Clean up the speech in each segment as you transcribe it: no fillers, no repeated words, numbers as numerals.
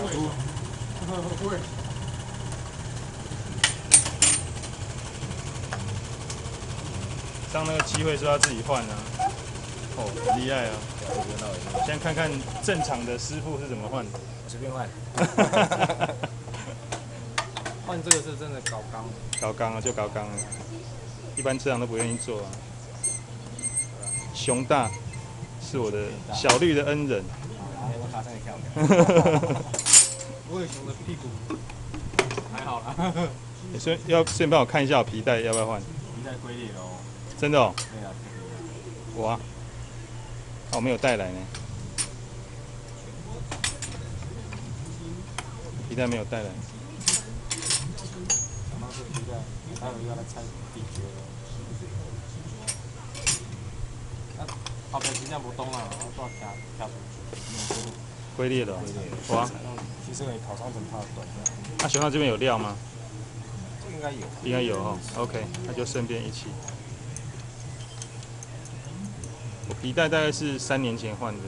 小猪。会。上那个机会说要自己换啊，哦，很厉害啊！先看看正常的师傅是怎么换的，随便换。换这个是真的搞钢，搞钢啊就搞钢啊，一般车行都不愿意做啊。熊大是我的小绿的恩人。我卡上一跳。我有熊的屁股，还好啦。你顺便帮我看一下我皮带要不要换？皮带龟裂了哦。真的哦？对啊，我啊，我没有带来呢。皮带没有带来。想到这个皮带，还有一个来拆底角的。后边真正无动啦，我带跳出去。龟裂了。哇！其实可以跑长城，怕短的。那熊大这边有料吗？应该有。应该有哦。OK， 那就顺便一起。我皮带大概是3年前换的。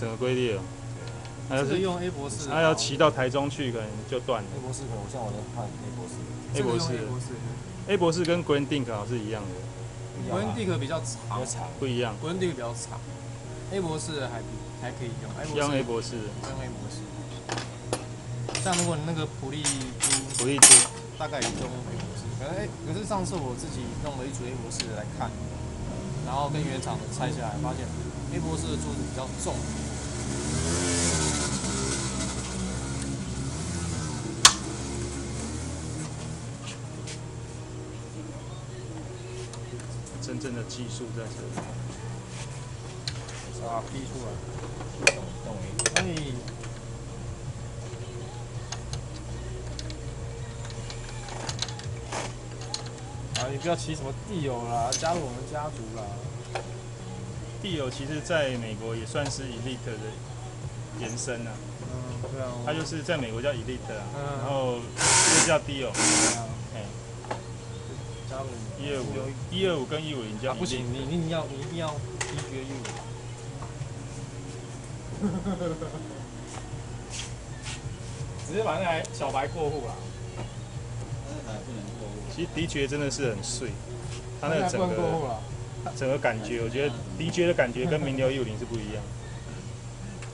整个龟裂哦。那要是用 A 博士，那要骑到台中去，可能就断了。 A 博士可能像我在换 A 博士。A 博士 ，A 博士跟 Grandink 好像是一样的。Grandink 比较长，不一样。Grandink 比较长 ，A 博士还可以用。用 A 博士。用 A 博士。像如果你那个普利珠，大概也用 A 博士。可是上次我自己弄了一组 A 博士来看，然后跟原厂的拆下来，发现 A 博士的珠子比较重。真正的技术在这里。啊，逼出来。动哎。啊，你不要骑什么地友啦，加入我们家族啦。地友其实在美国也算是 Elite 的延伸啊。嗯，对啊。它就是在美国叫 Elite 啊，然后又叫 Dio。哎。加入125跟150叫 Elite。不行，你一定要提决150。直接把那台小白过户啦。其实迪爵真的是很碎，它那个整个感觉，我觉得迪爵的感觉跟名流150是不一样。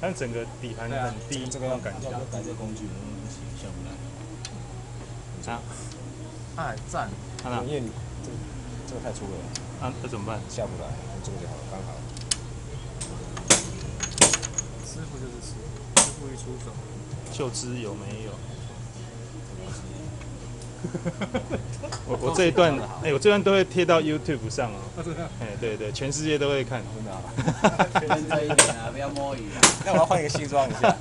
但整个底盘很低，这个要感觉。改这工具，下不来。啊？它很赞。因为你这个太粗了。啊，那怎么办？下不来，这个就好了，刚好。师傅就是师傅，师傅一出手。就知有没有？我这一段，我这段都会贴到 YouTube 上哦。对，全世界都会看。真的啊。认真一点啊，不要摸鱼啊。那我要换一个西装一下。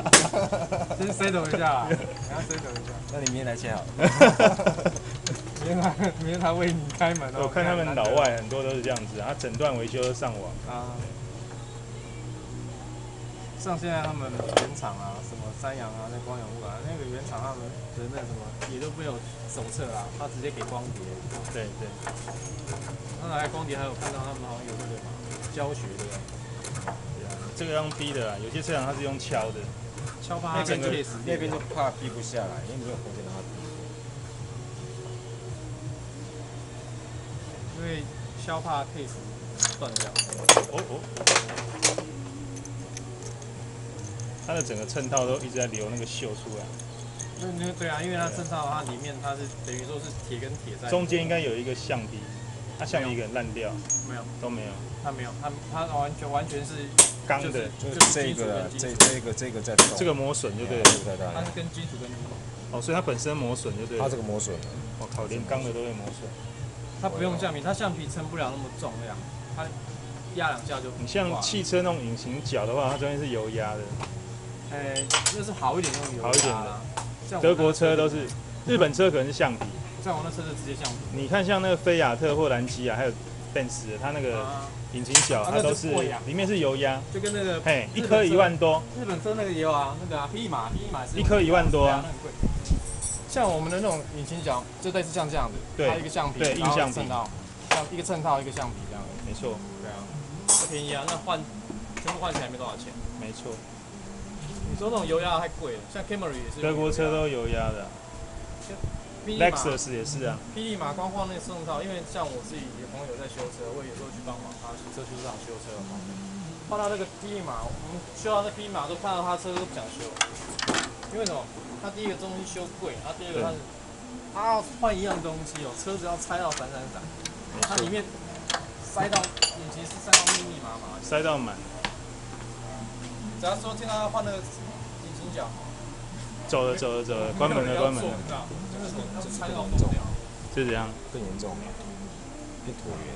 先 settle 一下啦，你要 settle 一下。那你明天来签好了。明天他为你开门哦。我看他们老外很多都是这样子，他整段维修都上网啊。像现在他们原厂啊，什么三洋啊、那光阳物啊，那个原厂他们的那什么也都没有手册啦，他直接给光碟。对。那来光碟还有看到他们好像有那个教学的。对啊，这个用逼的啦，有些车厂它是用敲的。敲把那边就怕逼不下来，因为没有空间让它逼。因为削怕 case 断掉。它的整个衬套都一直在流那个锈出来。对啊，因为它衬套它里面它是等于说是铁跟铁在。中间应该有一个橡皮，它橡皮可能烂掉。没有，都没有。它没有，它完全是钢的，就是这个在动。这个磨损就对了。它是跟金属跟。哦，所以它本身磨损就对了。它这个磨损。我靠，连钢的都会磨损。它不用橡皮，它橡皮撑不了那么重量，它压2下就。你像汽车那种引擎角的话，它中间是油压的。那是好一点用油。好一点的。德国车都是，日本车可能是橡皮。像我那车是直接橡皮。你看像那个菲亚特或兰基啊，还有Benz的，它那个引擎角它都是里面是油压。就跟那个。一颗1万多。日本车那个也有啊，那个啊，匹马是。一颗1万多啊。那很贵。像我们的那种引擎角，就类似像这样子，它一个橡皮，对，硬橡皮，像一个衬套，一个橡皮这样。没错。对啊，不便宜啊，那全部换起来没多少钱。没错。你说那种油压太贵了，像 Camry 也是。德国车都油压的、Lexus 也是啊。霹雳马光换那个送套，因为像我自己有朋友在修车，我有时候去帮忙他车修厂修车嘛。换到那个霹雳马，我们修到那霹雳马都看到他车都不想修，因为什么？他第一个东西修贵，然后第二个他要换一样东西哦，车子要拆到闪闪闪，它里面塞到引擎是塞到密密麻麻，塞到满。只要说听到他换那个引擎角，走了，关门了。就是拆到疯掉。是怎样？更严重，变椭圆，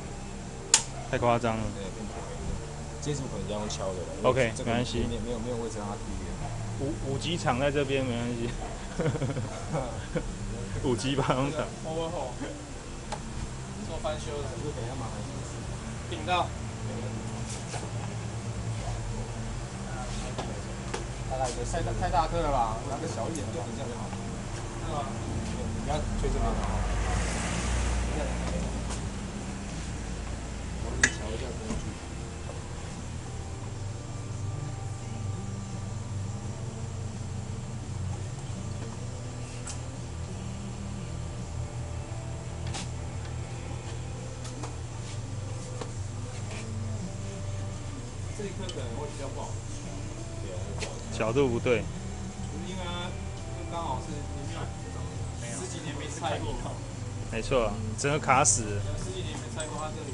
太夸张了。对，变椭圆。这怎么可能这样敲的 ？OK， 没关系。没有位置让它低的。五级厂在这边没关系。5级保养厂。做翻修的，就给他麻烦。顶到。大概太大颗了吧？拿个小一点就顶这样就好。是吗？你要推这边的哈。我给你调一下工具。这一颗可能会比较不好。角度不对。因为它刚好是10几年没拆过。没错，整个卡死了。 10几年没拆过，它这里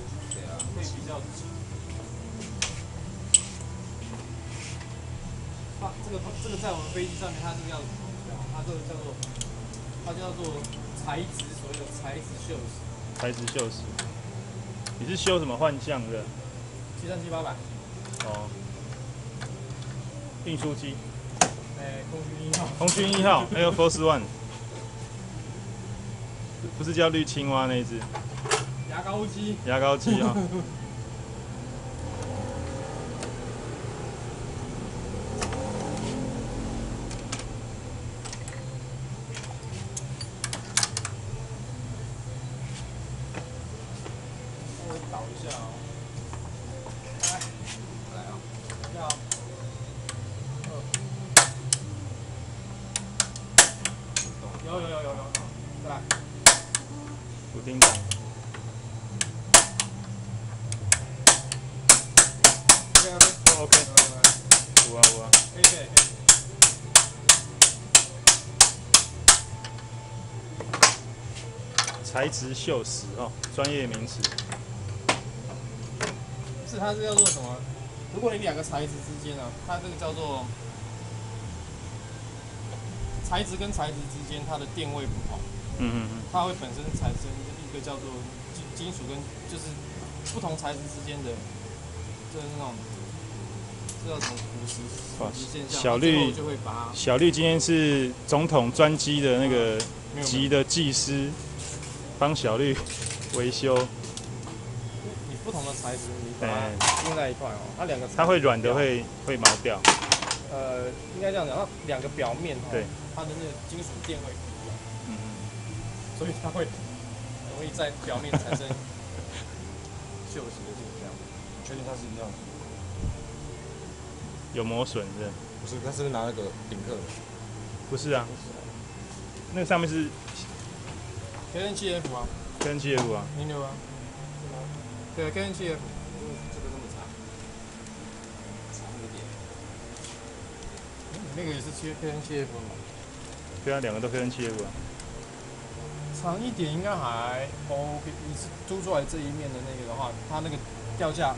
会比较紧。这个在我们飞机上面，它这个叫什么？它这个叫做材质，所谓的材质锈蚀。材质锈蚀。你是修什么幻象的737-800。哦。运输机。空军1号。空军1号 ，Air Force One。不是叫绿青蛙那一只。牙膏机。牙膏机啊。稍微倒一下哦。来啊！要。有，再来。补丁档。OK。五啊。可以。材质锈蚀哦，专业名词。是，它是叫做什么？如果你两个材质之间呢，它这个叫做材质跟材质之间它的电位不同，它会本身产生一个叫做金属跟就是不同材质之间的，就是那种这叫什么腐蚀现象。小绿就会把它。小绿今天是总统专机的那个级的技师，帮小绿维修。你不同的材质，你把它用在一块哦，它两个它会软的会毛掉。应该这样讲，它两个表面对，它的那个金属电位不一样，所以它会容易在表面产生锈蚀的现象。确定它是一样的？有磨损的？不是，他是不是拿那个顶克的？不是啊，那个上面是 KN7F 啊 KN7F 啊，06啊，对 KN7F， 这个这么长，长一点。那个也是KN7F 吗？对啊，两个都 KN7F 啊。长一点应该还 OK， 你是凸出来这一面的那个的话，它那个掉价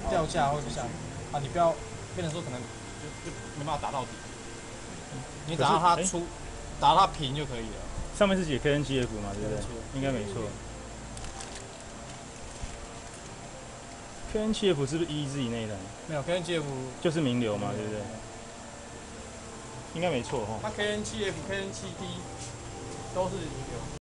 会不下啊，你不要变成说可能就没办法打到底，你打到它粗，打到它平就可以了。上面是写 KN7F 嘛，对不对？应该没错。KN7F 是不是 EZ 那一台？没有 KN7F 就是名流嘛，对不对？应该没错哈。它 KN7F、KN7D 都是名流。